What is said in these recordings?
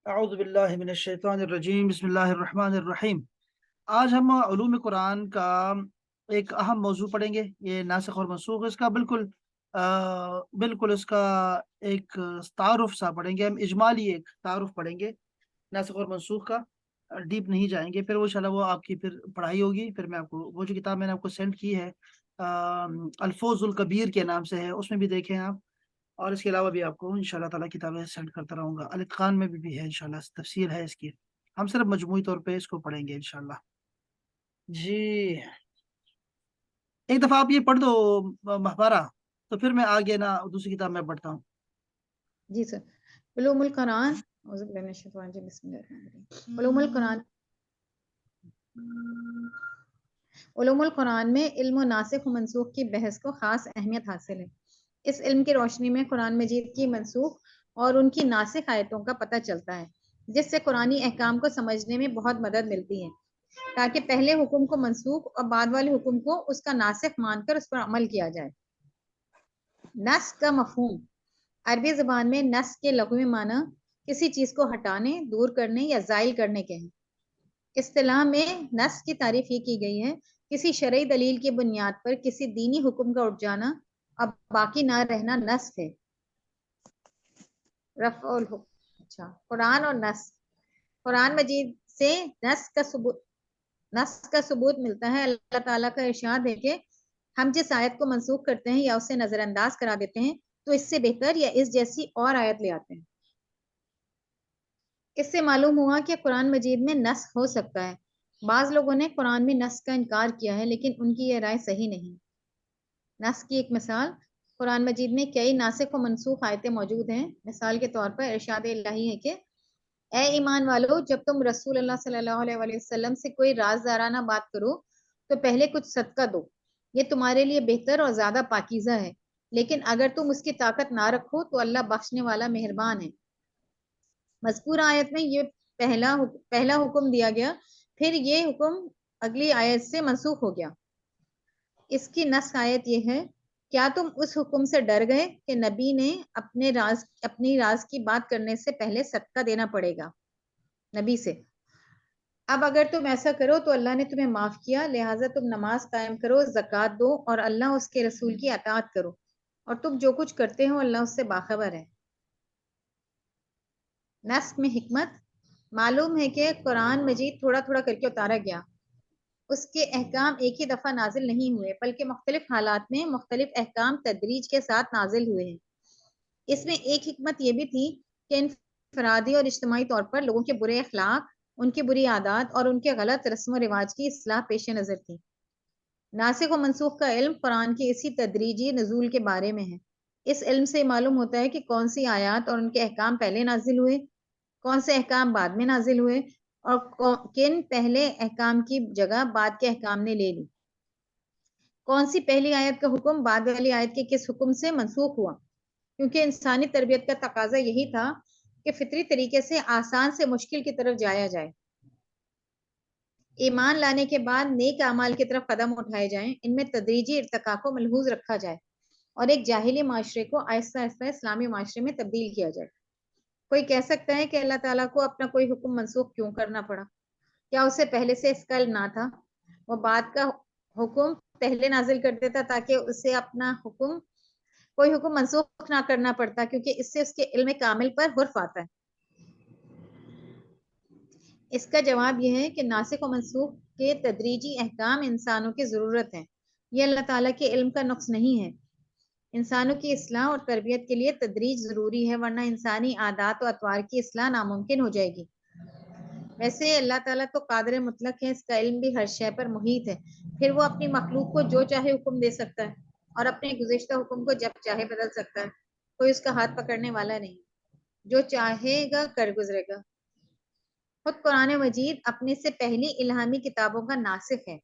اعوذ باللہ من الشیطان الرجیم، بسم اللہ الرحمن الرحیم۔ آج ہم علوم قرآن کا ایک اہم موضوع پڑھیں گے، یہ ناسخ اور منسوخ۔ اس کا بالکل اس کا ایک تعارف سا پڑھیں گے ہم، اجمالی ایک تعارف پڑھیں گے ناسخ اور منسوخ کا، ڈیپ نہیں جائیں گے۔ پھر وہ انشاءاللہ وہ آپ کی پھر پڑھائی ہوگی۔ پھر میں آپ کو وہ جو کتاب میں نے آپ کو سینڈ کی ہے الفوز الکبیر کے نام سے ہے، اس میں بھی دیکھیں آپ، اور اس کے علاوہ بھی آپ کو انشاءاللہ تعالیٰ کتابیں سینڈ کرتا رہوں گا۔ الاتقان میں بھی ہے انشاءاللہ، تفسیر ہے اس کی۔ ہم صرف مجموعی طور پہ اس کو پڑھیں گے انشاءاللہ۔ جی، ایک دفعہ آپ یہ پڑھ دو محبارہ، تو پھر میں آگے نا دوسری کتاب میں پڑھتا ہوں۔ جی سر۔ علوم القرآن، اعوذ باللہ من الشیطان الرجیم، بسم اللہ الرحمن الرحیم۔ علوم القرآن میں علم و ناسخ و منسوخ کی بحث کو خاص اہمیت حاصل ہے۔ اس علم کی روشنی میں قرآن مجید کی منسوخ اور ان کی ناسخ آیتوں کا پتہ چلتا ہے، جس سے قرآنی احکام کو سمجھنے میں بہت مدد ملتی ہے، تاکہ پہلے حکم کو منسوخ اور بعد والے حکم کو اس کا ناسخ مان کر اس پر عمل کیا جائے۔ نسخ کا مفہوم عربی زبان میں نسخ کے لغوی معنی کسی چیز کو ہٹانے، دور کرنے یا زائل کرنے کے ہیں۔ اصطلاح میں نسخ کی تعریف یہ کی گئی ہے: کسی شرعی دلیل کی بنیاد پر کسی دینی حکم کا اٹھ جانا اب باقی نہ رہنا نسخ ہے۔ رفع الحکم۔ اچھا، قرآن اور نسخ۔ قرآن مجید سے نسخ کا ثبوت ملتا ہے۔ اللہ تعالیٰ کا ارشاد ہے کہ ہم جس آیت کو منسوخ کرتے ہیں یا اسے نظر انداز کرا دیتے ہیں تو اس سے بہتر یا اس جیسی اور آیت لے آتے ہیں۔ اس سے معلوم ہوا کہ قرآن مجید میں نسخ ہو سکتا ہے۔ بعض لوگوں نے قرآن میں نسخ کا انکار کیا ہے، لیکن ان کی یہ رائے صحیح نہیں۔ نسخ کی ایک مثال، قرآن مجید میں کئی ناسخ و منسوخ آیتیں موجود ہیں۔ مثال کے طور پر ارشاد الہی ہے کہ اے ایمان والو، جب تم رسول اللہ صلی اللہ علیہ وسلم سے کوئی رازدارانہ بات کرو تو پہلے کچھ صدقہ دو، یہ تمہارے لیے بہتر اور زیادہ پاکیزہ ہے، لیکن اگر تم اس کی طاقت نہ رکھو تو اللہ بخشنے والا مہربان ہے۔ مذکورہ آیت میں یہ پہلا حکم دیا گیا، پھر یہ حکم اگلی آیت سے منسوخ ہو گیا۔ اس کی نسخ آیت یہ ہے: کیا تم اس حکم سے ڈر گئے کہ نبی نے اپنی راز کی بات کرنے سے پہلے صدقہ دینا پڑے گا نبی سے؟ اب اگر تم ایسا کرو تو اللہ نے تمہیں معاف کیا، لہٰذا تم نماز قائم کرو، زکوٰۃ دو اور اللہ اس کے رسول کی اطاعت کرو، اور تم جو کچھ کرتے ہو اللہ اس سے باخبر ہے۔ نسخ میں حکمت۔ معلوم ہے کہ قرآن مجید تھوڑا تھوڑا کر کے اتارا گیا، اس کے احکام ایک ہی دفعہ نازل نہیں ہوئے، بلکہ مختلف حالات میں مختلف احکام تدریج کے ساتھ نازل ہوئے ہیں۔ اس میں ایک حکمت یہ بھی تھی کہ انفرادی اور اجتماعی طور پر لوگوں کے برے اخلاق، ان کی بری عادات اور ان کے غلط رسم و رواج کی اصلاح پیش نظر تھی۔ ناسخ و منسوخ کا علم قرآن کے اسی تدریجی نزول کے بارے میں ہے۔ اس علم سے معلوم ہوتا ہے کہ کون سی آیات اور ان کے احکام پہلے نازل ہوئے، کون سے احکام بعد میں نازل ہوئے، اور کن پہلے احکام کی جگہ بعد کے احکام نے لے لی۔ کون سی پہلی آیت کا حکم بعد والی آیت کے کس حکم سے منسوخ ہوا، کیونکہ انسانی تربیت کا تقاضا یہی تھا کہ فطری طریقے سے آسان سے مشکل کی طرف جایا جائے۔ ایمان لانے کے بعد نیک اعمال کی طرف قدم اٹھائے جائیں، ان میں تدریجی ارتقاء کو ملحوظ رکھا جائے اور ایک جاہلی معاشرے کو آہستہ آہستہ اسلامی معاشرے میں تبدیل کیا جائے۔ کوئی کہہ سکتا ہے کہ اللہ تعالیٰ کو اپنا کوئی حکم منسوخ کیوں کرنا پڑا؟ کیا اسے پہلے سے اس کا علم نہ تھا؟ وہ بعد کا حکم پہلے نازل کر دیتا تاکہ اسے اپنا کوئی حکم منسوخ نہ کرنا پڑتا، کیونکہ اس سے اس کے علم کامل پر حرف آتا ہے۔ اس کا جواب یہ ہے کہ ناسخ و منسوخ کے تدریجی احکام انسانوں کی ضرورت ہیں، یہ اللہ تعالیٰ کے علم کا نقص نہیں ہے۔ انسانوں کی اصلاح اور تربیت کے لیے تدریج ضروری ہے، ورنہ انسانی عادات و اطوار کی اصلاح ناممکن ہو جائے گی۔ ویسے اللہ تعالیٰ تو قادر مطلق ہے، اس کا علم بھی ہر شے پر محیط ہے، پھر وہ اپنی مخلوق کو جو چاہے حکم دے سکتا ہے اور اپنے گزشتہ حکم کو جب چاہے بدل سکتا ہے، کوئی اس کا ہاتھ پکڑنے والا نہیں، جو چاہے گا کر گزرے گا۔ خود قرآن مجید اپنے سے پہلی الہامی کتابوں کا ناسخ ہے،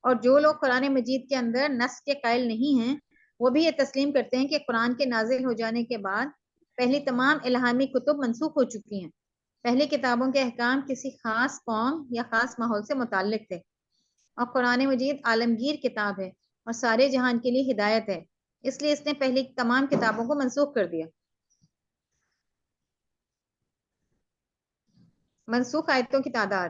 اور جو لوگ قرآن مجید کے اندر نسخ کے قائل نہیں ہیں وہ بھی یہ تسلیم کرتے ہیں کہ قرآن کے نازل ہو جانے کے بعد پہلی تمام الہامی کتب منسوخ ہو چکی ہیں۔ پہلی کتابوں کے احکام کسی خاص قوم یا خاص ماحول سے متعلق تھے، اور قرآن مجید عالمگیر کتاب ہے اور سارے جہان کے لیے ہدایت ہے، اس لیے اس نے پہلی تمام کتابوں کو منسوخ کر دیا۔ منسوخ آیتوں کی تعداد،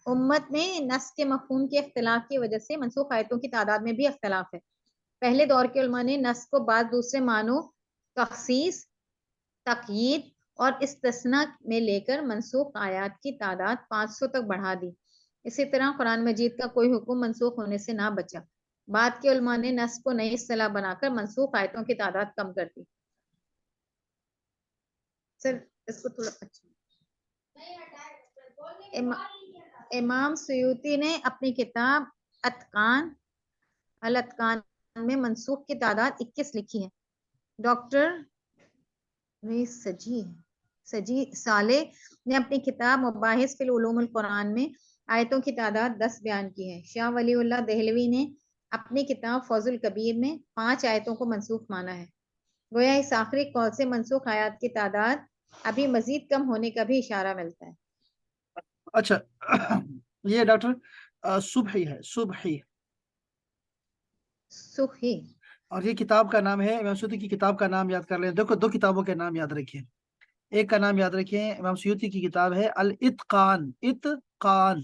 امت میں نص کے مفہوم کے اختلاف کی وجہ سے منسوخ آیتوں کی تعداد میں بھی اختلاف ہے۔ پہلے دور کے علماء نے نص کو بعض دوسرے معنوں تخصیص، تقیید اور استثناء میں لے کر منسوخ آیات کی تعداد 500 تک بڑھا دی۔ اسی طرح قرآن مجید کا کوئی حکم منسوخ ہونے سے نہ بچا۔ بعد کے علماء نے نص کو نئی اصطلاح بنا کر منسوخ آیتوں کی تعداد کم کر دی۔ سر اس کو تھوڑا اچھا، امام سیوطی نے اپنی کتاب اتقان الاتقان میں منسوخ کی تعداد 21 لکھی ہے۔ ڈاکٹر سجی صالح نے اپنی کتاب مباحث فی العلوم القرآن میں آیتوں کی تعداد 10 بیان کی ہے۔ شاہ ولی اللہ دہلوی نے اپنی کتاب فوز الکبیر میں 5 آیتوں کو منسوخ مانا ہے۔ گویا اس آخری قول سے منسوخ آیات کی تعداد ابھی مزید کم ہونے کا بھی اشارہ ملتا ہے۔ اچھا یہ ڈاکٹر صبحی ہے، صبحی، اور یہ کتاب کا نام ہے، امام سیوطی کی کتاب کا نام یاد کر لیں۔ دیکھو 2 کتابوں کے نام یاد رکھیں، ایک کا نام یاد رکھیں، امام سیوطی کی کتاب ہے الاتقان، اتقان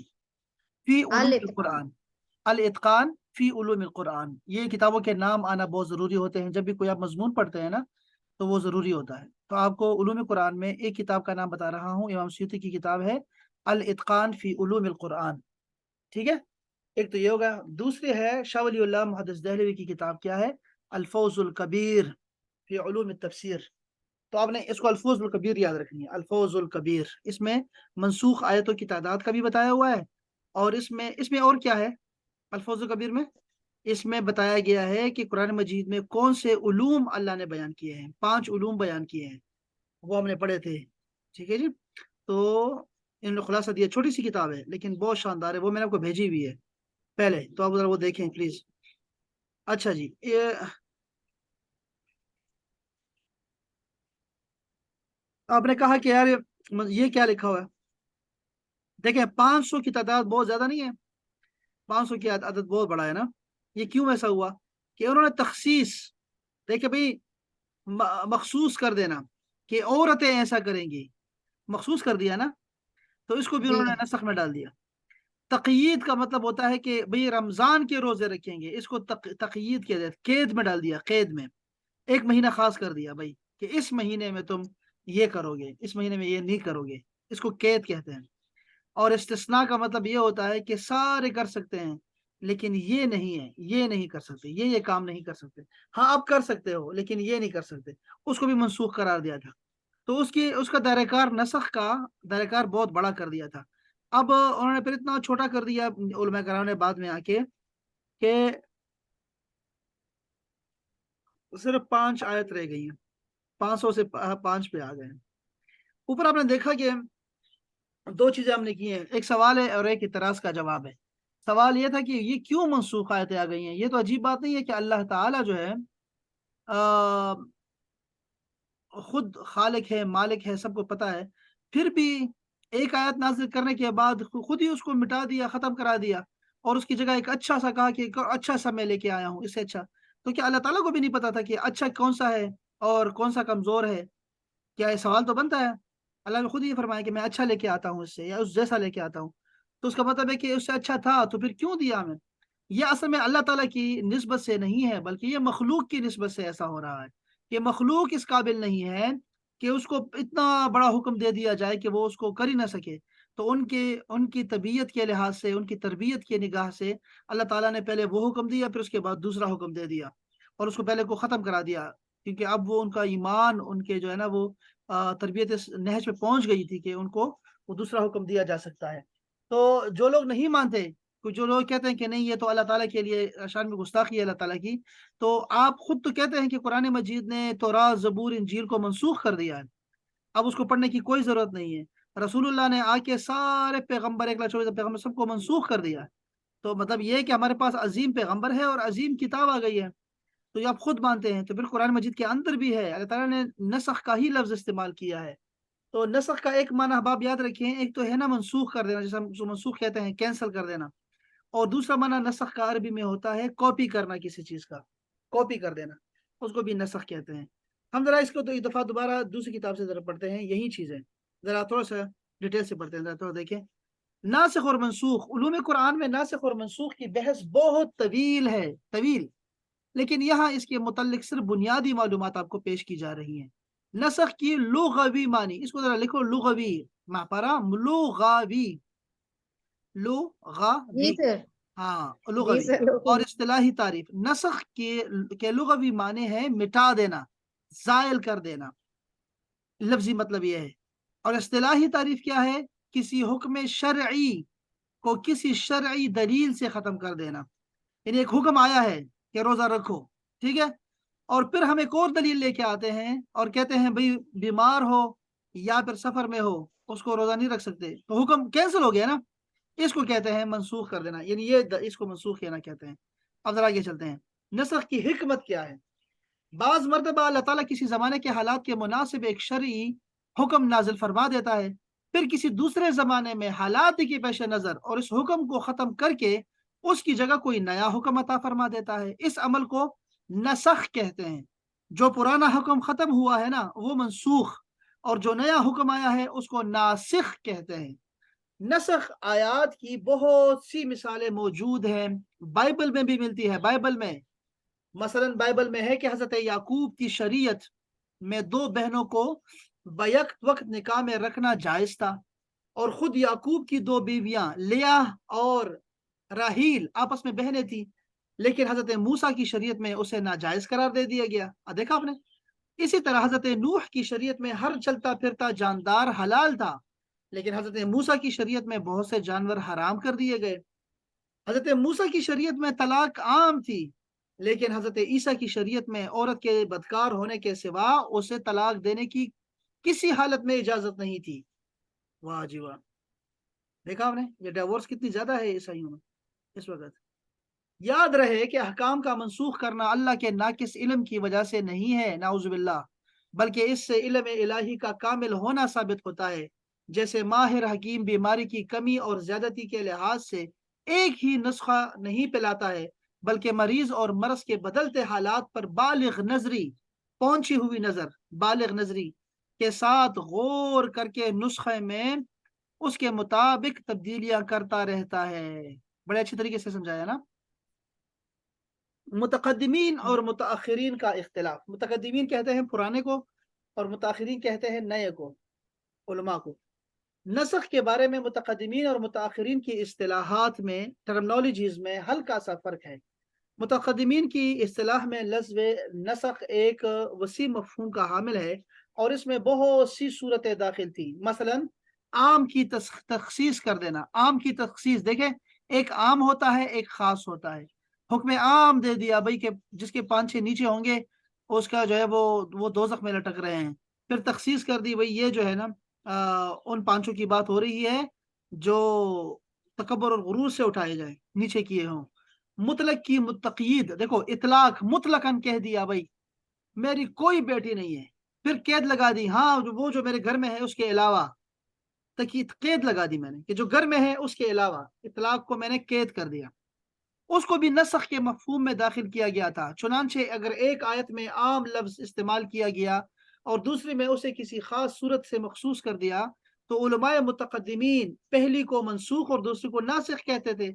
فی علوم القرآن، الاتقان فی علوم القرآن۔ یہ کتابوں کے نام آنا بہت ضروری ہوتے ہیں، جب بھی کوئی آپ مضمون پڑھتے ہیں نا تو وہ ضروری ہوتا ہے۔ تو آپ کو علوم قرآن میں ایک کتاب کا نام بتا رہا ہوں، امام سیوطی کی کتاب ہے الاتقان فی علوم القرآن، ٹھیک ہے، ایک تو یہ ہوگا۔ دوسری ہے شاہ ولی اللہ محدث دہلوی کی کتاب، کیا ہے؟ الفوز الکبیر فی علوم التفسیر۔ تو آپ نے اس کو الفوز الکبیر یاد رکھنی ہے، الفوز الکبیر۔ اس میں منسوخ آیتوں کی تعداد کا بھی بتایا ہوا ہے، اور اس میں اور کیا ہے الفوز الکبیر میں؟ اس میں بتایا گیا ہے کہ قرآن مجید میں کون سے علوم اللہ نے بیان کیے ہیں، 5 علوم بیان کیے ہیں، وہ ہم نے پڑھے تھے، ٹھیک ہے جی۔ تو ان نے خلاصہ دیا، چھوٹی سی کتاب ہے لیکن بہت شاندار ہے، وہ میں نے آپ کو بھیجی ہوئی ہے پہلے، تو آپ ذرا وہ دیکھیں پلیز۔ اچھا جی، آپ نے کہا کہ یار یہ کیا لکھا ہوا ہے؟ دیکھیں 500 کی تعداد بہت زیادہ نہیں ہے، 500 کی عدد بہت بڑا ہے نا۔ یہ کیوں ایسا ہوا کہ انہوں نے تخصیص، دیکھیں بھائی، مخصوص کر دینا کہ عورتیں ایسا کریں گی، مخصوص کر دیا نا، تو اس کو بھی انہوں نے نسخ میں ڈال دیا۔ تقیید کا مطلب ہوتا ہے کہ بھئی رمضان کے روزے رکھیں گے، اس کو تقیید کیا جائے، قید میں ڈال دیا، قید میں ایک مہینہ خاص کر دیا بھائی کہ اس مہینے میں تم یہ کرو گے، اس مہینے میں یہ نہیں کرو گے، اس کو قید کہتے ہیں۔ اور استثناء کا مطلب یہ ہوتا ہے کہ سارے کر سکتے ہیں لیکن یہ نہیں ہے، یہ نہیں کر سکتے، یہ کام نہیں کر سکتے، ہاں آپ کر سکتے ہو لیکن یہ نہیں کر سکتے، اس کو بھی منسوخ قرار دیا تھا۔ تو اس کا دائرہ کار، نسخ کا دائرہ کار بہت بڑا کر دیا تھا۔ اب انہوں نے پھر اتنا چھوٹا کر دیا علماء کرام نے بعد میں آ کے کہ صرف 5 آیت رہ گئی ہیں، 500 سے 5 پہ آ گئے ہیں۔ اوپر آپ نے دیکھا کہ 2 چیزیں ہم نے کی ہیں، ایک سوال ہے اور ایک اعتراض کا جواب ہے۔ سوال یہ تھا کہ یہ کیوں منسوخ آیتیں آ گئی ہیں؟ یہ تو عجیب بات نہیں ہے کہ اللہ تعالیٰ جو ہے خود خالق ہے، مالک ہے، سب کو پتہ ہے، پھر بھی ایک آیت نازل کرنے کے بعد خود ہی اس کو مٹا دیا، ختم کرا دیا، اور اس کی جگہ ایک اچھا سا کہا کہ اچھا سا میں لے کے آیا ہوں، اس سے اچھا۔ تو کیا اللہ تعالیٰ کو بھی نہیں پتا تھا کہ اچھا کون سا ہے اور کون سا کمزور ہے؟ کیا یہ سوال تو بنتا ہے۔ اللہ نے خود ہی فرمایا کہ میں اچھا لے کے آتا ہوں اس سے، یا اس جیسا لے کے آتا ہوں، تو اس کا مطلب ہے کہ اس سے اچھا تھا تو پھر کیوں دیا ہمیں؟ یہ اصل میں اللہ تعالیٰ کی نسبت سے نہیں ہے، بلکہ یہ مخلوق کی نسبت سے ایسا ہو رہا ہے۔ یہ مخلوق اس قابل نہیں ہے کہ اس کو اتنا بڑا حکم دے دیا جائے کہ وہ اس کو کر ہی نہ سکے۔ تو ان کی طبیعت کے لحاظ سے، ان کی تربیت کی نگاہ سے اللہ تعالیٰ نے پہلے وہ حکم دیا، پھر اس کے بعد دوسرا حکم دے دیا، اور اس کو پہلے کو ختم کرا دیا، کیونکہ اب وہ ان کا ایمان، ان کے جو ہے نا وہ تربیت نہج پہ پہنچ گئی تھی کہ ان کو وہ دوسرا حکم دیا جا سکتا ہے۔ تو جو لوگ نہیں مانتے، جو لوگ کہتے ہیں کہ نہیں یہ تو اللہ تعالیٰ کے لیے شان میں گستاخی ہے اللہ تعالیٰ کی، تو آپ خود تو کہتے ہیں کہ قرآن مجید نے تورات، زبور، انجیل کو منسوخ کر دیا ہے، اب اس کو پڑھنے کی کوئی ضرورت نہیں ہے۔ رسول اللہ نے آ کے سارے پیغمبر، 124 پیغمبر، سب کو منسوخ کر دیا ہے۔ تو مطلب یہ ہے کہ ہمارے پاس عظیم پیغمبر ہے اور عظیم کتاب آ گئی ہے، تو یہ آپ خود مانتے ہیں، تو پھر قرآن مجید کے اندر بھی ہے، اللہ تعالیٰ نے نسخ کا ہی لفظ استعمال کیا ہے۔ تو نسخ کا ایک معنی آپ یاد رکھیں، ایک تو ہے نا منسوخ کر دینا، جیسے ہم منسوخ کہتے ہیں، کینسل کر دینا، اور دوسرا معنی نسخ کا عربی میں ہوتا ہے کاپی کرنا، کسی چیز کا کاپی کر دینا، اس کو بھی نسخ کہتے ہیں۔ ہم ذرا اس کو تو ایک دفعہ دوبارہ دوسری کتاب سے ذرا پڑھتے ہیں، یہی چیزیں ذرا تھوڑا سا ڈیٹیل سے پڑھتے ہیں، ذرا تھوڑا دیکھیں۔ ناسخ اور منسوخ، علوم قرآن میں ناسخ اور منسوخ کی بحث بہت طویل ہے، طویل، لیکن یہاں اس کے متعلق صرف بنیادی معلومات آپ کو پیش کی جا رہی ہیں۔ نسخ کی لغوی معنی، اس کو ذرا لکھو، لغوی، ماپارا لغوی، جی لغوی، سر، ہاں جی لغوی۔ سر، اور اصطلاحی تعریف، نسخ کے لغوی معنی ہے مٹا دینا، زائل کر دینا، لفظی مطلب یہ ہے۔ اور اصطلاحی تعریف کیا ہے؟ کسی حکم شرعی کو کسی شرعی دلیل سے ختم کر دینا، یعنی ایک حکم آیا ہے کہ روزہ رکھو، ٹھیک ہے، اور پھر ہم ایک اور دلیل لے کے آتے ہیں اور کہتے ہیں بھئی بیمار ہو یا پھر سفر میں ہو، اس کو روزہ نہیں رکھ سکتے، تو حکم کینسل ہو گیا نا، اس کو کہتے ہیں منسوخ کر دینا، یعنی اس کو منسوخ کہنا کہتے ہیں۔ اب ذرا آگے چلتے ہیں، نسخ کی حکمت کیا ہے؟ بعض مرتبہ اللہ تعالیٰ کسی زمانے کے حالات کے مناسب ایک شرعی حکم نازل فرما دیتا ہے، پھر کسی دوسرے زمانے میں حالات کے پیش نظر اور اس حکم کو ختم کر کے اس کی جگہ کوئی نیا حکم عطا فرما دیتا ہے۔ اس عمل کو نسخ کہتے ہیں۔ جو پرانا حکم ختم ہوا ہے نا وہ منسوخ، اور جو نیا حکم آیا ہے اس کو ناسخ کہتے ہیں۔ نسخ آیات کی بہت سی مثالیں موجود ہیں، بائبل میں بھی ملتی ہے۔ بائبل میں مثلا بائبل میں ہے کہ حضرت یعقوب کی شریعت میں 2 بہنوں کو بیک وقت نکاح میں رکھنا جائز تھا، اور خود یعقوب کی 2 بیویاں لیہ اور راہیل آپس میں بہنیں تھیں، لیکن حضرت موسیٰ کی شریعت میں اسے ناجائز قرار دے دیا گیا۔ دیکھا آپ نے؟ اسی طرح حضرت نوح کی شریعت میں ہر چلتا پھرتا جاندار حلال تھا، لیکن حضرت موسیٰ کی شریعت میں بہت سے جانور حرام کر دیے گئے۔ حضرت موسیٰ کی شریعت میں طلاق عام تھی، لیکن حضرت عیسیٰ کی شریعت میں عورت کے بدکار ہونے کے سوا اسے طلاق دینے کی کسی حالت میں اجازت نہیں تھی۔ واہ جی واہ، دیکھا آپ نے یہ ڈیورس کتنی زیادہ ہے عیسائیوں میں اس وقت۔ یاد رہے کہ احکام کا منسوخ کرنا اللہ کے ناقص علم کی وجہ سے نہیں ہے، نعوذ باللہ، بلکہ اس سے علم الہی کا کامل ہونا ثابت ہوتا ہے۔ جیسے ماہر حکیم بیماری کی کمی اور زیادتی کے لحاظ سے ایک ہی نسخہ نہیں پلاتا ہے، بلکہ مریض اور مرض کے بدلتے حالات پر بالغ نظری، پہنچی ہوئی نظر، بالغ نظری کے ساتھ غور کر کے نسخے میں اس کے مطابق تبدیلیاں کرتا رہتا ہے۔ بڑے اچھی طریقے سے سمجھایا نا۔ متقدمین اور متاخرین کا اختلاف، متقدمین کہتے ہیں پرانے کو اور متاخرین کہتے ہیں نئے کو، علماء کو۔ نسخ کے بارے میں متقدمین اور متاخرین کی اصطلاحات میں، ٹرمنالوجیز میں ہلکا سا فرق ہے۔ متقدمین کی اصطلاح میں لفظ نسخ ایک وسیع مفہوم کا حامل ہے اور اس میں بہت سی صورتیں داخل تھیں۔ مثلا عام کی تخصیص کر دینا، عام کی تخصیص، دیکھیں ایک عام ہوتا ہے ایک خاص ہوتا ہے، حکم عام دے دیا بھائی کہ جس کے 5-6 نیچے ہوں گے اس کا جو ہے وہ دوزخ میں لٹک رہے ہیں، پھر تخصیص کر دی بھائی یہ جو ہے نا ان 5 کی بات ہو رہی ہے جو تکبر اور غرور سے اٹھائے جائیں، نیچے کیے ہوں۔ مطلق کی تقیید، دیکھو اطلاق مطلقاً کہہ دیا بھائی میری کوئی بیٹی نہیں ہے، پھر قید لگا دی، ہاں وہ جو میرے گھر میں ہے اس کے علاوہ، قید لگا دی میں نے کہ جو گھر میں ہے اس کے علاوہ، اطلاق کو میں نے قید کر دیا، اس کو بھی نسخ کے مفہوم میں داخل کیا گیا تھا۔ چنانچہ اگر ایک آیت میں عام لفظ استعمال کیا گیا اور دوسری میں اسے کسی خاص صورت سے مخصوص کر دیا تو علماء متقدمین پہلی کو منسوخ اور دوسری کو ناسخ کہتے تھے،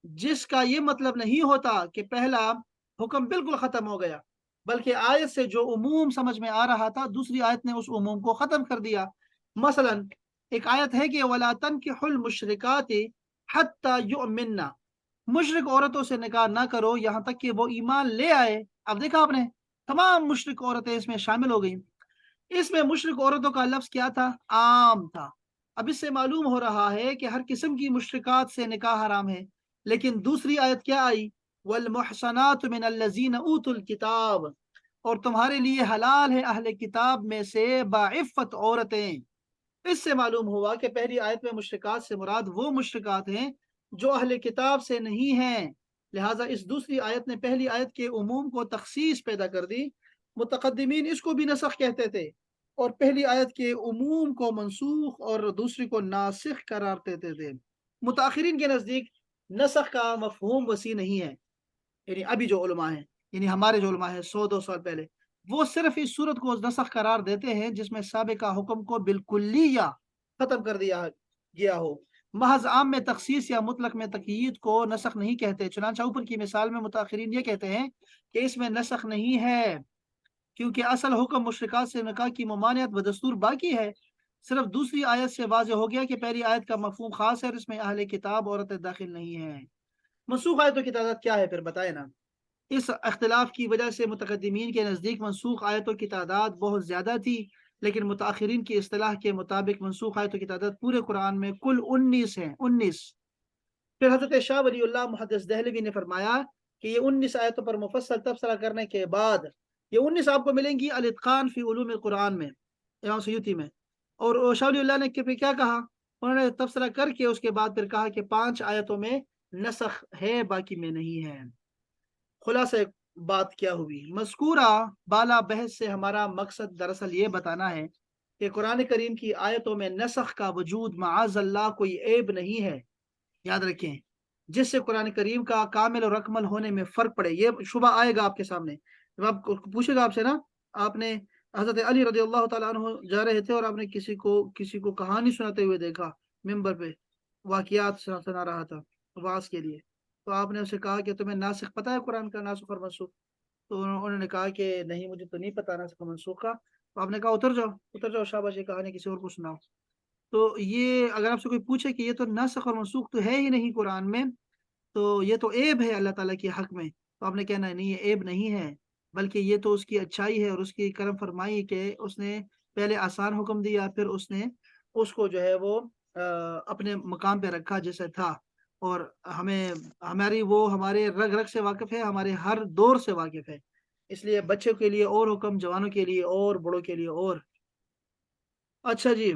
جس کا یہ مطلب نہیں ہوتا کہ پہلا حکم بالکل ختم ہو گیا، بلکہ آیت سے جو عموم سمجھ میں آ رہا تھا دوسری آیت نے اس عموم کو ختم کر دیا۔ مثلا ایک آیت ہے کہ وَلَا تَنْكِحُوا الْمُشْرِكَاتِ حَتَّى يُؤْمِنَّ، مشرک عورتوں سے نکاح نہ کرو یہاں تک کہ وہ ایمان لے آئے۔ اب دیکھا آپ نے تمام مشرک عورتیں اس میں شامل ہو گئیں۔ اس میں مشرک عورتوں کا لفظ کیا تھا؟ عام تھا۔ اب اس سے معلوم ہو رہا ہے کہ ہر قسم کی مشرکات سے نکاح حرام ہے، لیکن دوسری آیت کیا آئی؟ وَالْمُحْصَنَاتُ مِنَ الَّذِينَ أُوتُوا الْكِتَابَ، اور تمہارے لیے حلال ہے اہل کتاب میں سے باعفت عورتیں۔ اس سے معلوم ہوا کہ پہلی آیت میں مشرکات سے مراد وہ مشرکات ہیں جو اہل کتاب سے نہیں ہیں، لہٰذا اس دوسری آیت نے پہلی آیت کے عموم کو تخصیص پیدا کر دی۔ متقدمین اس کو بھی نسخ کہتے تھے اور پہلی آیت کے عموم کو منسوخ اور دوسری کو ناسخ قرار دیتے تھے۔ متاخرین کے نزدیک نسخ کا مفہوم وسیع نہیں ہے، یعنی ابھی جو علماء ہیں، یعنی ہمارے جو علماء ہیں 100-200 سال پہلے، وہ صرف اس صورت کو نسخ قرار دیتے ہیں جس میں سابقہ حکم کو بالکلیہ ختم کر دیا گیا ہو. محض عام میں تخصیص یا مطلق میں تقیید کو نسخ نہیں کہتے. چنانچہ اوپر کی مثال میں متاخرین یہ کہتے ہیں کہ اس میں نسخ نہیں ہے، کیونکہ اصل حکم مشرکات سے نکاح کی ممانعت بدستور باقی ہے. صرف دوسری آیت سے واضح ہو گیا کہ پہلی آیت کا مفہوم خاص ہے اور اس میں اہل کتاب عورتیں داخل نہیں ہیں. منسوخ آیتوں کی تعداد کیا ہے پھر بتائیں نا. اس اختلاف کی وجہ سے متقدمین کے نزدیک منسوخ آیتوں کی تعداد بہت زیادہ تھی، لیکن متاخرین کی اصطلاح کے مطابق منسوخ آیتوں کی تعداد پورے قرآن میں کل 19 ہیں. 19. پھر حضرت شاہ ولی اللہ محدث دہلوی نے فرمایا کہ یہ 19 آیتوں پر مفصل تبصرہ کرنے کے بعد یہ 19 آپ کو ملیں گی الاتقان فی علوم القرآن میں، امام سیوطی میں. اور شاہ ولی اللہ نے کیا کہا، انہوں نے تبصرہ کر کے اس کے بعد پھر کہا کہ 5 آیتوں میں نسخ ہے، باقی میں نہیں ہے. خلاصہ بات کیا ہوئی، مذکورہ بالا بحث سے ہمارا مقصد دراصل یہ بتانا ہے کہ قرآن کریم کی آیتوں میں نسخ کا وجود معاذ اللہ کوئی عیب نہیں ہے. یاد رکھیں، جس سے قرآن کریم کا کامل اور اکمل ہونے میں فرق پڑے. یہ شبہ آئے گا آپ کے سامنے جب آپ پوچھے گا آپ سے نا، آپ نے حضرت علی رضی اللہ تعالیٰ عنہ جا رہے تھے اور آپ نے کسی کو کہانی سناتے ہوئے دیکھا ممبر پہ، واقعات سنا رہا تھا واعظ کے لیے. تو آپ نے اسے کہا کہ تمہیں ناسخ پتہ ہے قرآن کا، ناسخ اور منسوخ؟ تو انہوں نے کہا کہ نہیں مجھے تو نہیں پتا ناسخ اور منسوخ کا. تو آپ نے کہا اتر جاؤ شاباش، یہ کہانی کسی اور کو سناؤ. تو یہ اگر آپ سے کوئی پوچھے کہ یہ تو ناسخ اور منسوخ تو ہے ہی نہیں قرآن میں، تو یہ تو عیب ہے اللہ تعالیٰ کے حق میں، تو آپ نے کہنا ہے نہیں یہ عیب نہیں ہے، بلکہ یہ تو اس کی اچھائی ہے اور اس کی کرم فرمائی کہ اس نے پہلے آسان حکم دیا، پھر اس نے اس کو جو ہے وہ اپنے مقام پہ رکھا جیسے تھا. اور وہ ہمارے رگ رگ سے واقف ہے، ہمارے ہر دور سے واقف ہے. اس لیے بچوں کے لیے اور حکم، جوانوں کے لیے اور، بڑوں کے لیے اور. اچھا جی،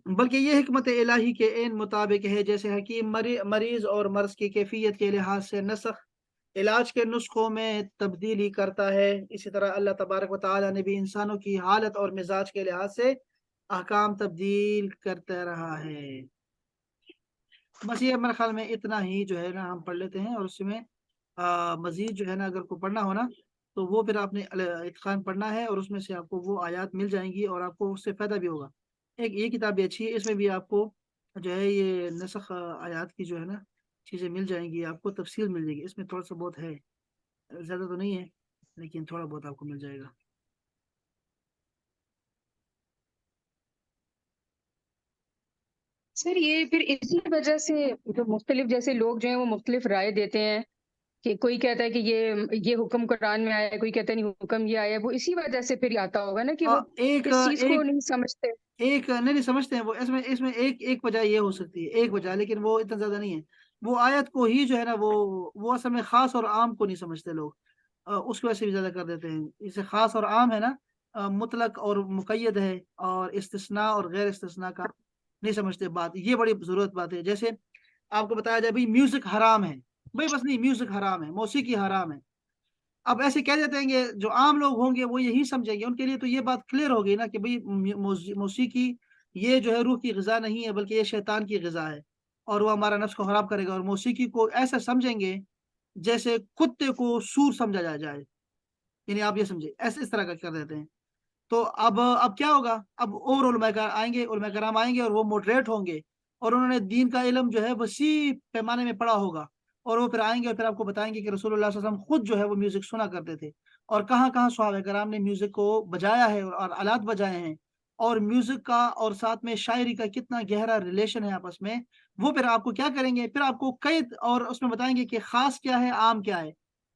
بلکہ یہ حکمت الہی کے عین مطابق ہے. جیسے حکیم مریض اور مرض کی کیفیت کے لحاظ سے نسخ علاج کے نسخوں میں تبدیلی کرتا ہے، اسی طرح اللہ تبارک و تعالیٰ نے بھی انسانوں کی حالت اور مزاج کے لحاظ سے احکام تبدیل کرتا رہا ہے. بس یہ میرے خیال میں اتنا ہی جو ہے نا ہم پڑھ لیتے ہیں، اور اس میں مزید جو ہے نا اگر کو پڑھنا ہونا تو وہ پھر آپ نے اتقان پڑھنا ہے، اور اس میں سے آپ کو وہ آیات مل جائیں گی اور آپ کو اس سے فائدہ بھی ہوگا. ایک یہ کتاب بھی اچھی ہے، اس میں بھی آپ کو جو ہے یہ نسخ آیات کی جو ہے نا چیزیں مل جائیں گی، آپ کو تفصیل مل جائے گی. اس میں تھوڑا سا بہت ہے، زیادہ تو نہیں ہے لیکن تھوڑا بہت آپ کو مل جائے گا. سر یہ پھر اسی وجہ سے جو مختلف جیسے لوگ جو ہیں وہ مختلف رائے دیتے ہیں کہ کوئی کہتا ہے کہ یہ حکم قرآن میں آیا ہے، کوئی کہتا ہے نہیں حکم یہ آیا ہے، وہ اسی وجہ سے پھر آتا ہوگا نا کہ وہ ایک اس چیز کو ایک نہیں سمجھتے. نہیں سمجھتے ہیں وہ. اس میں ایک وجہ یہ ہو سکتی ہے، ایک وجہ، لیکن وہ اتنا زیادہ نہیں ہے. وہ آیت کو ہی جو ہے نا وہ اصل میں خاص اور عام کو نہیں سمجھتے لوگ، اس کی وجہ سے بھی زیادہ کر دیتے ہیں. اسے خاص اور عام ہے نا، مطلق اور مقید ہے، اور استثناء اور غیر استثناء کا نہیں سمجھتے. بات یہ بڑی ضرورت بات ہے. جیسے آپ کو بتایا جائے بھائی میوزک حرام ہے، بھائی بس نہیں میوزک حرام ہے، موسیقی حرام ہے. اب ایسے کہہ دیتے ہیں کہ جو عام لوگ ہوں گے وہ یہی سمجھیں گے، ان کے لیے تو یہ بات کلیئر ہوگی نا کہ بھئی موسیقی یہ جو ہے روح کی غذا نہیں ہے بلکہ یہ شیطان کی غذا ہے، اور وہ ہمارا نفس کو خراب کرے گا. اور موسیقی کو ایسا سمجھیں گے جیسے کتے کو سور سمجھا جائے، یعنی آپ یہ سمجھے ایسے اس طرح کا کر دیتے ہیں. تو اب کیا ہوگا، اب اور علماء کرام آئیں گے اور وہ موڈریٹ ہوں گے، اور انہوں نے دین کا علم جو ہے وسیع پیمانے میں پڑھا ہوگا، اور وہ پھر آئیں گے اور پھر آپ کو بتائیں گے کہ رسول اللہ صلی اللہ علیہ وسلم خود جو ہے وہ میوزک سنا کرتے تھے، اور کہاں کہاں صحابہ کرام نے میوزک کو بجایا ہے اور آلات بجائے ہیں، اور میوزک کا اور ساتھ میں شاعری کا کتنا گہرا ریلیشن ہے آپس میں. وہ پھر آپ کو کیا کریں گے، پھر آپ کو قید اور اس میں بتائیں گے کہ خاص کیا ہے، عام کیا ہے،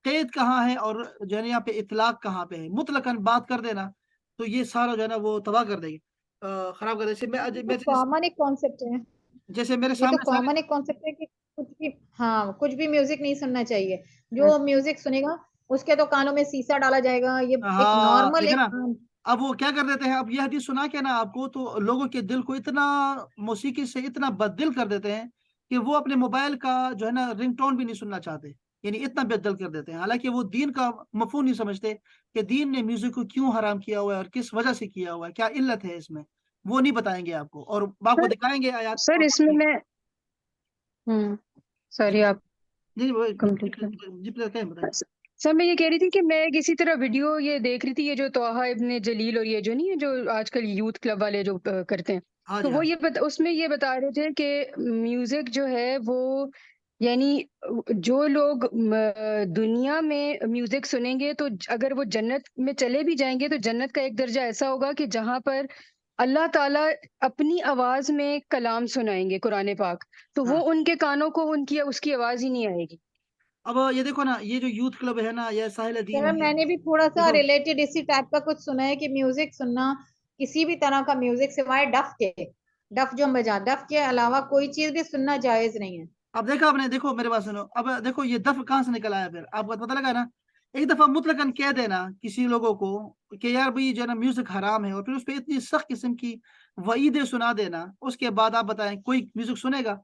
قید کہاں ہے، اور جو ہے یہاں پہ اطلاق کہاں پہ ہے. مطلقاً بات کر دینا تو یہ سارا جو ہے نا وہ تباہ کر دے گی، خراب کر دے گی. کامن ایک کانسیپٹ ہے، جیسے میرے یہ تو سامنے کامن ایک کانسیپٹ ہے کہ کچھ بھی میوزک نہیں سننا چاہیے. جو میوزک سنے گا اس کے تو کانوں میں سیسا ڈالا جائے گا. یہ ایک ہاں نارمل دیکھے نا، ایک اب وہ کیا کر دیتے ہیں، اب یہ حدیث سنا کے نا آپ کو تو لوگوں کے دل کو اتنا موسیقی سے اتنا بد دل کر دیتے ہیں کہ وہ اپنے موبائل کا جو ہے نا رنگ ٹون بھی نہیں سننا چاہتے، یعنی اتنا بد دل کر دیتے ہیں. حالانکہ وہ دین کا مفہوم نہیں سمجھتے کہ دین نے میوزک کو کیوں حرام کیا ہوا ہے اور کس وجہ سے کیا ہوا ہے، کیا علت ہے اس میں، وہ نہیں بتائیں گے آپ کو، اور آپ کو دکھائیں گے آیات. سر اس میں جی سوری آپ جی کمپلیٹ جی بتائیں. سر میں یہ کہہ رہی تھی کہ میں کسی طرح ویڈیو یہ دیکھ رہی تھی، یہ جو طٰہٰ ابن جلیل اور یہ جو نہیں ہے جو آج کل یوتھ کلب والے جو کرتے ہیں، ہاں تو جی، وہ ہاں اس میں یہ بتا رہے تھے کہ میوزک جو ہے وہ یعنی جو لوگ دنیا میں میوزک سنیں گے تو اگر وہ جنت میں چلے بھی جائیں گے تو جنت کا ایک درجہ ایسا ہوگا کہ جہاں پر اللہ تعالیٰ اپنی آواز میں کلام سنائیں گے قرآن پاک، تو ہاں۔ وہ ان کے کانوں کو اس کی آواز ہی نہیں آئے گی۔ اب یہ دیکھو نا، یہ جو یوتھ کلب ہے نا، یا ساحل دین سر ہے، میں نے بھی تھوڑا سا دیکھو ریلیٹڈ اسی ٹائپ کا کچھ سنا ہے کہ میوزک سننا، کسی بھی طرح کا میوزک سوائے ڈف کے، ڈف جو ہم بجا، ڈف کے علاوہ کوئی چیز بھی سننا جائز نہیں ہے۔ اب دیکھا آپ نے، دیکھو میرے بات سنو، اب دیکھو یہ دف کہاں سے نکل آیا، پھر آپ کو پتہ لگا نا، ایک دفعہ مطلقاً کہہ دینا کسی لوگوں کو کہ یار بھائی جو ہے نا میوزک حرام ہے، اور پھر اس پہ اتنی سخت قسم کی وعیدیں سنا دینا، اس کے بعد آپ بتائیں کوئی میوزک سنے گا؟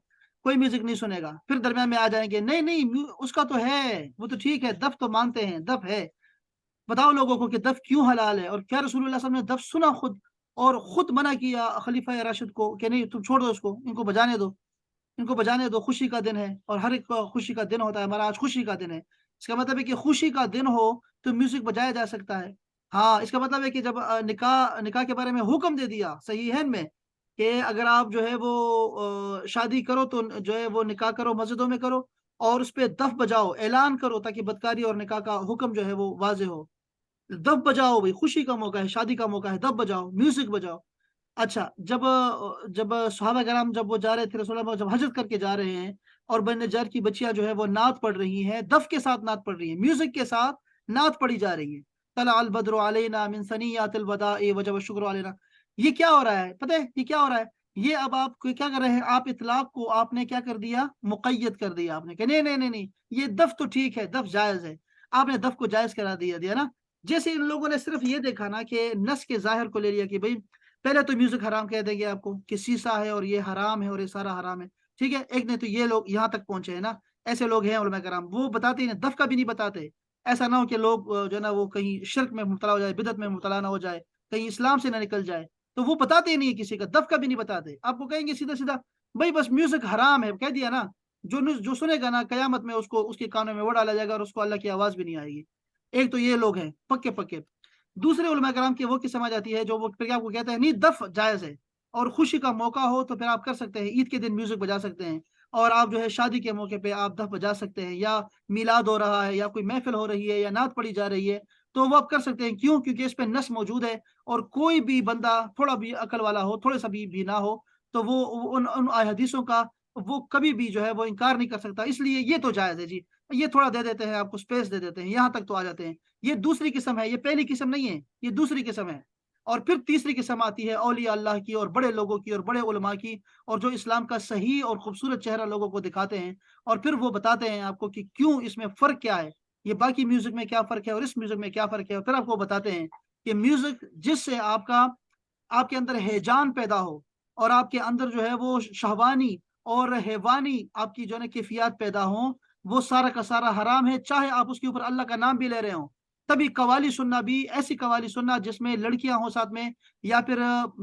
کوئی میوزک نہیں سنے گا۔ پھر درمیان میں آ جائیں گے، نہیں نہیں اس کا تو ہے، وہ تو ٹھیک ہے، دف تو مانتے ہیں، دف ہے۔ بتاؤ لوگوں کو کہ دف کیوں حلال ہے، اور کیا رسول اللہ صلی اللہ علیہ وسلم نے دف سنا خود، اور خود منع کیا خلیفہ راشد کو کہ نہیں تم چھوڑ دو اس کو، ان کو بجانے دو، ان کو بجانے دو، خوشی کا دن ہے، اور ہر ایک خوشی کا دن ہوتا ہے، ہمارا آج خوشی کا دن ہے، اس کا مطلب ہے کہ خوشی کا دن ہو تو میوزک بجایا جا سکتا ہے۔ ہاں، اس کا مطلب ہے کہ جب نکاح کے بارے میں حکم دے دیا صحیحین میں کہ اگر آپ جو ہے وہ شادی کرو تو جو ہے وہ نکاح کرو مسجدوں میں کرو، اور اس پہ دف بجاؤ، اعلان کرو تاکہ بدکاری اور نکاح کا حکم جو ہے وہ واضح ہو۔ دف بجاؤ بھائی، خوشی کا موقع ہے، شادی کا موقع ہے، دف بجاؤ، میوزک بجاؤ۔ اچھا، جب صحابہ کرام جب وہ جا رہے تھے، رسول اللہ جب حجت کر کے جا رہے ہیں، اور بن نجار کی بچیاں جو ہے وہ نعت پڑھ رہی ہیں، دف کے ساتھ نعت پڑھ رہی ہیں، میوزک کے ساتھ نعت پڑھی جا رہی ہے، طلع البدر علینا من ثنیات الوداع وجب الشکر علینا، یہ کیا ہو رہا ہے پتہ ہے؟ یہ کیا ہو رہا ہے؟ یہ اب آپ کیا کر رہے ہیں، آپ اطلاق کو آپ نے کیا کر دیا، مقید کر دیا آپ نے، کہ نہیں نہیں نہیں نہیں، یہ دف تو ٹھیک ہے، دف جائز ہے، آپ نے دف کو جائز کرا دیا نا۔ جیسے ان لوگوں نے صرف یہ دیکھا نا کہ نص کے ظاہر کو لے لیا کہ بھائی پہلے تو میوزک حرام کہہ دیں گے آپ کو کہ سیسا ہے اور یہ حرام ہے اور یہ سارا حرام ہے، ٹھیک ہے، ایک نے تو یہ لوگ یہاں تک پہنچے ہیں نا، ایسے لوگ ہیں علماء کرام، وہ بتاتے ہیں، دف کا بھی نہیں بتاتے، ایسا نہ ہو کہ لوگ جو ہے نا وہ کہیں شرک میں مبتلا ہو جائے، بدعت میں مبتلا نہ ہو جائے، کہیں اسلام سے نہ نکل جائے، تو وہ بتاتے ہی نہیں ہے، کسی کا دف کا بھی نہیں بتاتے، آپ کو کہیں گے سیدھا سیدھا بھائی بس میوزک حرام ہے، کہہ دیا نا، جو سنے گا نا قیامت میں اس کو اس کے کانوں میں وہ ڈالا جائے گا، اور اس کو اللہ کی آواز بھی نہیں آئے گی۔ ایک تو یہ لوگ ہیں پکے پکے۔ دوسرے علماء کرام کی وہ قسم آ جاتی ہے جو وہ پھر آپ کو کہتے ہیں نہیں دف جائز ہے، اور خوشی کا موقع ہو تو پھر آپ کر سکتے ہیں، عید کے دن میوزک بجا سکتے ہیں، اور آپ جو ہے شادی کے موقع پہ آپ دف بجا سکتے ہیں، یا میلاد ہو رہا ہے، یا کوئی محفل ہو رہی ہے، یا نعت پڑھی جا رہی ہے، تو وہ آپ کر سکتے ہیں۔ کیوں؟ کیونکہ اس پہ نص موجود ہے، اور کوئی بھی بندہ تھوڑا بھی عقل والا ہو، تھوڑے سا بھی نہ ہو، تو وہ ان حدیثوں کا وہ کبھی بھی جو ہے وہ انکار نہیں کر سکتا، اس لیے یہ تو جائز ہے جی، یہ تھوڑا دے دیتے ہیں آپ کو، اسپیس دے دیتے ہیں، یہاں تک تو آ جاتے ہیں۔ یہ دوسری قسم ہے، یہ پہلی قسم نہیں ہے، یہ دوسری قسم ہے۔ اور پھر تیسری قسم آتی ہے اولیاء اللہ کی اور بڑے لوگوں کی اور بڑے علماء کی، اور جو اسلام کا صحیح اور خوبصورت چہرہ لوگوں کو دکھاتے ہیں، اور پھر وہ بتاتے ہیں آپ کو کہ کیوں اس میں فرق کیا ہے، یہ باقی میوزک میں کیا فرق ہے اور اس میوزک میں کیا فرق ہے، اور پھر آپ کو بتاتے ہیں کہ میوزک جس سے آپ کے اندر ہیجان پیدا ہو، اور آپ کے اندر جو ہے وہ شہوانی اور حیوانی آپ کی جو ہے نا کیفیات پیدا ہوں، وہ سارا کا سارا حرام ہے، چاہے آپ اس کے اوپر اللہ کا نام بھی لے رہے ہوں۔ تبھی قوالی سننا بھی، ایسی قوالی سننا جس میں لڑکیاں ہوں ساتھ میں، یا پھر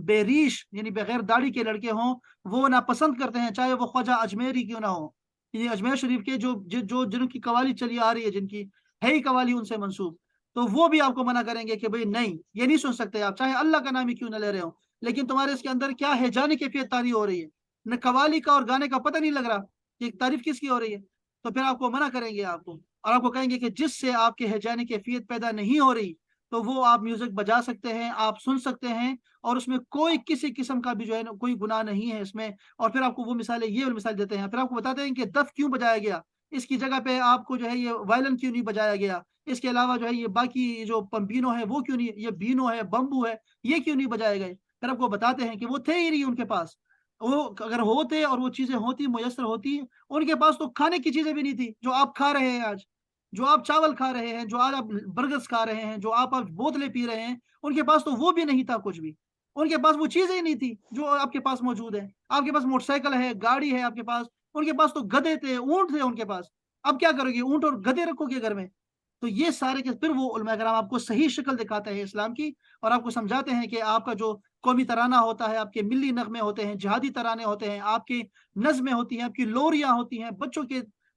بے ریش یعنی بغیر داڑھی کے لڑکے ہوں، وہ ناپسند کرتے ہیں، چاہے وہ خواجہ اجمیری کیوں نہ ہو، یہ اجمیر شریف کے جن کی قوالی چلی آ رہی ہے، جن کی ہے ہی قوالی ان سے منسوب، تو وہ بھی آپ کو منع کریں گے کہ بھئی نہیں، یہ نہیں سن سکتے آپ، چاہے اللہ کا نام ہی کیوں نہ لے رہے ہوں، لیکن تمہارے اس کے اندر کیا ہے، جانے کیفیت تاری ہو رہی ہے، نہ قوالی کا اور گانے کا پتہ نہیں لگ رہا کہ تعریف کس کی ہو رہی ہے، تو پھر آپ کو منع کریں گے آپ کو، اور آپ کو کہیں گے کہ جس سے آپ کے ہیجانی کیفیت پیدا نہیں ہو رہی، تو وہ آپ میوزک بجا سکتے ہیں، آپ سن سکتے ہیں، اور اس میں کوئی کسی قسم کا بھی جو ہے نا کوئی گناہ نہیں ہے اس میں۔ اور پھر آپ کو وہ مثالیں، یہ مثال دیتے ہیں، پھر آپ کو بتاتے ہیں کہ دف کیوں بجایا گیا، اس کی جگہ پہ آپ کو جو ہے یہ وائلن کیوں نہیں بجایا گیا، اس کے علاوہ جو ہے یہ باقی جو پمپینو ہے وہ کیوں نہیں، یہ بینو ہے، بمبو ہے، یہ کیوں نہیں بجائے گئے۔ پھر آپ کو بتاتے ہیں کہ وہ تھے ہی نہیں ان کے پاس، وہ اگر ہوتے اور وہ چیزیں ہوتی، میسر ہوتی، ان کے پاس تو کھانے کی چیزیں بھی نہیں تھی جو آپ کھا رہے ہیں آج، جو آپ چاول کھا رہے ہیں، جو آج آپ برگرز کھا رہے ہیں، جو آپ بوتلیں پی رہے ہیں، ان کے پاس تو وہ بھی نہیں تھا کچھ بھی، ان کے پاس وہ چیزیں ہی نہیں تھی جو آپ کے پاس موجود ہے۔ آپ کے پاس موٹر سائیکل ہے، گاڑی ہے آپ کے پاس، ان کے پاس تو گدھے تھے، اونٹ تھے ان کے پاس، اب کیا کرو گے، اونٹ اور گدھے رکھو گے گھر میں؟ تو یہ سارے کے پھر وہ علماء کرام آپ کو صحیح شکل دکھاتے ہیں اسلام کی، اور آپ کو سمجھاتے ہیں کہ آپ کا جو قومی ترانہ ہوتا ہے، آپ کے ملی نغمے ہوتے ہیں، جہادی ترانے ہوتے ہیں، آپ کی نظمیں ہوتی ہیں، آپ کی لوریاں ہوتی ہیں، بچوں کے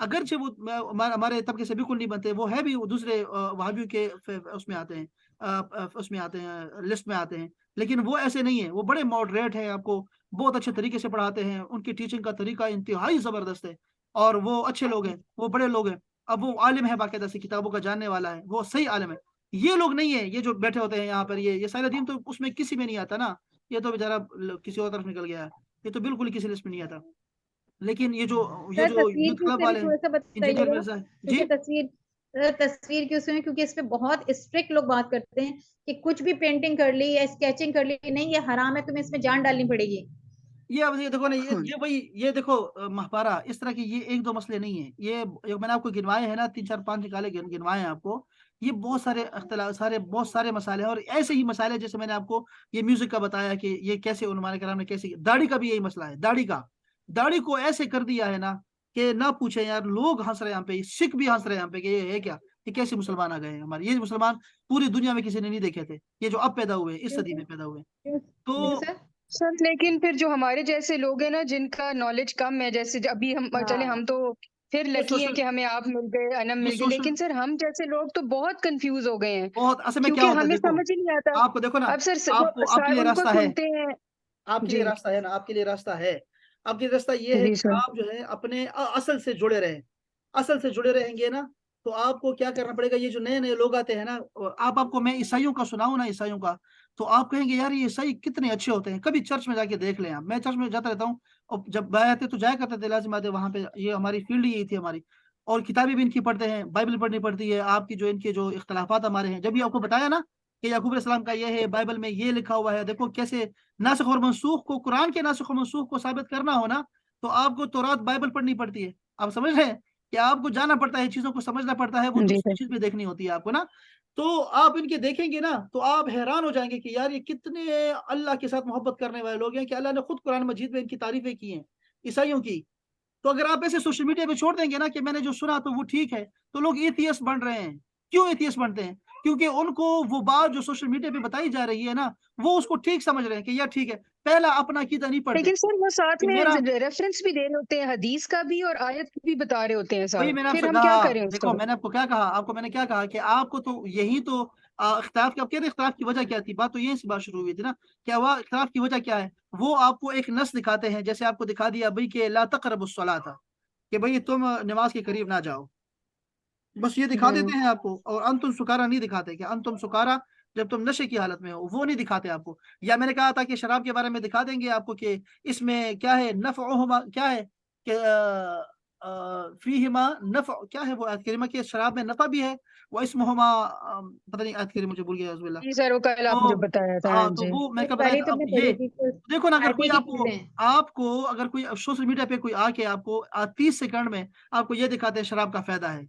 اگرچہ وہ ہمارے طبقے سے بالکل نہیں بنتے، وہ ہے بھی وہ دوسرے وہابیوں کے اس میں آتے ہیں، اس میں آتے ہیں، لسٹ میں آتے ہیں، لیکن وہ ایسے نہیں ہیں، وہ بڑے ماڈریٹ ہیں، آپ کو بہت اچھے طریقے سے پڑھاتے ہیں، ان کی ٹیچنگ کا طریقہ انتہائی زبردست ہے، اور وہ اچھے لوگ ہیں، وہ بڑے لوگ ہیں، اب وہ عالم ہے، باقاعدہ سے کتابوں کا جاننے والا ہے، وہ صحیح عالم ہے۔ یہ لوگ نہیں ہے، یہ جو بیٹھے ہوتے ہیں یہاں پر، یہ سارے دین تو اس میں کسی میں نہیں آتا نا، یہ تو بیچارہ کسی اور طرف نکل گیا ہے، یہ تو بالکل کسی لسٹ میں نہیں آتا۔ لیکن یہ سر جو تصویر یوتھ کی اس کلب پہ بھی والے ہیں، تھوڑا سا انجینئر بتائیے گا، مرزا ہے جی۔ کیونکہ تصویر کی اس میں، کیونکہ اس پہ بہت اسٹرکٹ لوگ بات کرتے ہیں کہ کچھ بھی پینٹنگ کر لی یا اسکیچنگ کر لی، نہیں یہ حرام ہے، تمہیں اس میں جان ڈالنی پڑے گی۔ یہ دیکھو نا، یہ وہی، یہ دیکھو مہپارا، اس طرح کے یہ ایک دو مسئلے نہیں ہیں، یہ میں نے آپ کو گنوائے ہیں نا، 3 4 5 نکالے گنوائے ہیں آپ کو، یہ بہت سارے اختلاف، بہت سارے مسائل ہیں، اور ایسے ہی مسائل ہیں جیسے میں نے آپ کو یہ میوزک کا بتایا کہ یہ کیسے علماء کرام نے کیسے، داڑھی کا بھی یہی مسئلہ ہے، داڑھی کو ایسے کر دیا ہے نا کہ نہ پوچھیں یار، لوگ ہنس رہے ہیں یہاں پہ، سکھ بھی ہنس رہے ہیں یہاں پہ کہ یہ ہے کیا، یہ کیسے مسلمان آ گئے ہیں ہمارے، یہ مسلمان پوری دنیا میں کسی نے نہیں دیکھے تھے، یہ جو اب پیدا ہوئے اس کیوں صدی سر؟ میں پیدا ہوئے، کیوں تو سر؟ سر لیکن پھر جو ہمارے جیسے لوگ ہیں نا، جن کا نالج کم ہے، جیسے ابھی ہم چلے، ہاں ہم تو پھر یہ لکی ہیں سوشل کہ ہمیں آپ مل گئے، انم یہ مل گئے، سوشل لیکن سر ہم جیسے لوگ تو بہت کنفیوز ہو گئے ہیں، بہت اصل میں کیا کیونکہ ہوتا ہے، ہمیں دیکھو سمجھ ہی نہیں آتا۔ آپ کو، دیکھو نا، اب سر آپ کے لیے ان کو راستہ ہے، سنتے ہیں۔ آپ کے لیے جی راستہ ہے نا، آپ کے لیے راستہ ہے، آپ کے لیے راستہ یہ ہے جی کہ سر۔ آپ جو ہے اپنے اصل سے جڑے رہیں، اصل سے جڑے رہیں گے نا، تو آپ کو کیا کرنا پڑے گا، یہ جو نئے نئے لوگ آتے ہیں نا، آپ کو میں عیسائیوں کا سناؤں نا، عیسائیوں کا، تو آپ کہیں گے یار یہ عیسائی کتنے اچھے ہوتے ہیں، کبھی چرچ میں جا کے دیکھ لیں آپ، میں چرچ میں جاتا رہتا ہوں، اور جب بھائی آتے تو جایا کرتے تھے، لازم آتے وہاں پہ، یہ ہماری فیلڈ ہی یہی تھی ہماری، اور کتابیں بھی ان کی پڑھتے ہیں، بائبل پڑھنی پڑتی ہے، آپ کی جو ان کے جو اختلافات ہمارے ہیں، جب بھی آپ کو بتایا نا کہ یعقوب علیہ السلام کا یہ ہے، بائبل میں یہ لکھا ہوا ہے، دیکھو کیسے ناسخ اور منسوخ کو، قرآن کے ناسخ و منسوخ کو ثابت کرنا ہو نا، تو آپ کو تورات بائبل پڑھنی پڑتی ہے، آپ سمجھ رہے ہیں کہ آپ کو جانا پڑتا ہے، چیزوں کو سمجھنا پڑتا ہے، وہ جی دوسری سر۔ چیز بھی دیکھنی ہوتی ہے آپ کو نا، تو آپ ان کے دیکھیں گے نا تو آپ حیران ہو جائیں گے کہ یار یہ کتنے اللہ کے ساتھ محبت کرنے والے لوگ ہیں، کہ اللہ نے خود قرآن مجید میں ان کی تعریفیں کی ہیں عیسائیوں کی۔ تو اگر آپ ایسے سوشل میڈیا پہ چھوڑ دیں گے نا کہ میں نے جو سنا تو وہ ٹھیک ہے، تو لوگ ایتھیسٹ بن رہے ہیں۔ کیوں ایتھیسٹ بنتے ہیں؟ کیونکہ ان کو وہ بات جو سوشل میڈیا پہ بتائی جا رہی ہے نا، وہ اس کو ٹھیک سمجھ رہے ہیں کہ یار ٹھیک ہے، پہلا اپنا عقیدہ نہیں پڑھتے لیکن سر وہ ساتھ کہ میں میرا، ریفرنس بھی دے رہے ہوتے ہیں، حدیث کا بھی اور آیت بھی بتا رہے ہوتے ہیں وہی ساتھ، میں نے آپ پھر سے ہم کیا کہا، کریں اس کا؟ دیکھو میں نے آپ کو کیا کہا، آپ کو میں نے کیا کہا کہ آپ کو تو یہی تو اختلاف کی، آپ کہتے ہیں اختلاف کی وجہ کیا تھی، بات تو یہیں سے بات شروع ہوئی تھی نا، کیا ہوا اختلاف کی وجہ کیا ہے، وہ آپ کو ایک نص دکھاتے ہیں، جیسے آپ کو دکھا دیا بھائی کہ لا تقربوا الصلاۃ، کہ بھائی تم نماز کے قریب نہ جاؤ، بس یہ دکھا دیتے ہیں آپ کو، اور انتم سکارا نہیں دکھاتے کہ انتم سکارا، جب تم نشے کی حالت میں ہو، وہ نہیں دکھاتے آپ کو۔ یا میں نے کہا تھا کہ شراب کے بارے میں دکھا دیں گے آپ کو کہ اس میں کیا ہے، نفعہما کیا ہے، کہ فیہما نفع کیا ہے، وہ آیت کریمہ کہ شراب میں نفع بھی ہے، وہ اسمہما، پتہ نہیں آیت کریمہ مجھے بھول گیا، اللہ، جی سر، وہ کل آپ مجھے تو بتایا تھا۔ ہاں، تو جی وہ میں یہ کیا بتایا پہلے تھا تم اب نے یہ، پڑھی تھی کہ دیکھو نا، اگر آتے کوئی کی چیزیں ہیں۔ اگر کوئی سوشل میڈیا پہ کوئی آ کے آپ کو 30 سیکنڈ میں آپ کو یہ دکھاتے ہیں شراب کا فائدہ ہے،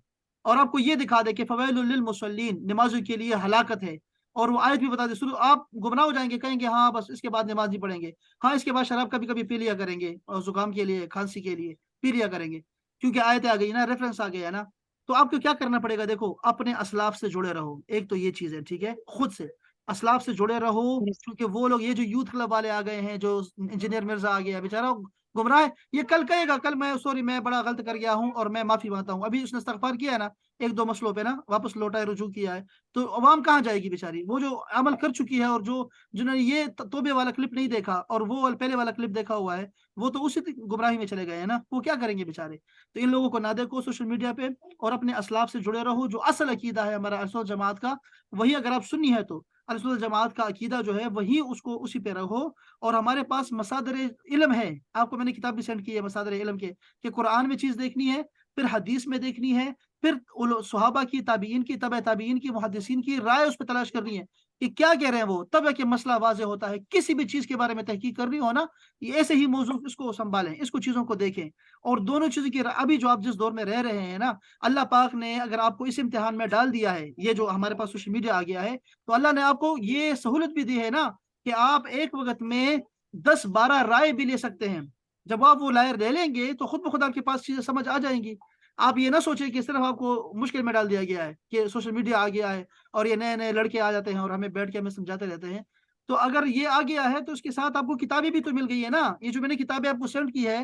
اور آپ کو یہ دکھا دے کہ فویل للمصلین، نمازوں کے لیے ہلاکت ہے، اور وہ آیت بھی بتا دے، شروع آپ گمراہ ہو جائیں گے، کہیں گے ہاں بس اس کے بعد نماز نہیں پڑھیں گے، ہاں اس کے بعد شراب کبھی کبھی پی لیا کریں گے، اور زکام کے لیے، کھانسی کے لیے پی لیا کریں گے، کیونکہ آیتیں آ گئی نا، ریفرنس آ گیا ہے نا، تو آپ کو کیا کرنا پڑے گا، دیکھو اپنے اسلاف سے جڑے رہو، ایک تو یہ چیز ہے، ٹھیک ہے، خود سے اسلاف سے جڑے رہو، کیونکہ وہ لوگ، یہ جو یوتھ کلب والے آ گئے ہیں، جو انجینئر مرزا آ گیا بیچارہ گمراہ ہے، یہ کل کہے گا، کل میں سوری میں بڑا غلط کر گیا ہوں اور میں معافی مانگتا ہوں، ابھی اس نے استغفار کیا ہے نا، ایک دو مسئلوں پہ نا واپس لوٹا ہے، رجوع کیا ہے، تو عوام کہاں جائے گی بیچاری، وہ جو عمل کر چکی ہے، اور جنہوں نے یہ توبے والا کلپ نہیں دیکھا اور وہ پہلے والا کلپ دیکھا ہوا ہے، وہ تو اسی گمراہی میں چلے گئے ہیں نا، وہ کیا کریں گے بیچارے۔ تو ان لوگوں کو نہ دیکھو سوشل میڈیا پہ، اور اپنے اسلاف سے جڑے رہو، جو اصل عقیدہ ہے ہمارا اہل سنت جماعت کا، وہی اگر آپ سنی ہے تو اہل سنت جماعت کا عقیدہ جو ہے وہی، اس کو اسی پہ رہو، اور ہمارے پاس مصادر علم ہے، آپ کو میں نے کتاب بھی سینڈ کی ہے مصادر علم کے، کہ قرآن میں چیز دیکھنی ہے، پھر حدیث میں دیکھنی ہے، پھر صحابہ کی، تابعین کی، تبع تابعین کی، محدثین کی رائے اس پہ تلاش کرنی ہے کہ کیا کہہ رہے ہیں وہ، تب ہے کہ مسئلہ واضح ہوتا ہے۔ کسی بھی چیز کے بارے میں تحقیق کرنی ہو نا، یہ ایسے ہی موضوع اس کو سنبھالیں، اس کو چیزوں کو دیکھیں، اور دونوں چیزوں کی ابھی جو آپ جس دور میں رہ رہے ہیں نا، اللہ پاک نے اگر آپ کو اس امتحان میں ڈال دیا ہے، یہ جو ہمارے پاس سوشل میڈیا آ گیا ہے، تو اللہ نے آپ کو یہ سہولت بھی دی ہے نا کہ آپ ایک وقت میں 10 12 رائے بھی لے سکتے ہیں۔ جب آپ وہ رائے لے لیں گے تو خود بخود آپ کے پاس چیزیں سمجھ آ جائیں گی۔ آپ یہ نہ سوچیں کہ صرف آپ کو مشکل میں ڈال دیا گیا ہے کہ سوشل میڈیا آ گیا ہے اور یہ نئے نئے لڑکے آ جاتے ہیں اور ہمیں بیٹھ کے ہمیں سمجھاتے رہتے ہیں۔ تو اگر یہ آ گیا ہے تو اس کے ساتھ آپ کو کتابیں بھی تو مل گئی ہے نا، یہ جو میں نے کتابیں آپ کو سینڈ کی ہے،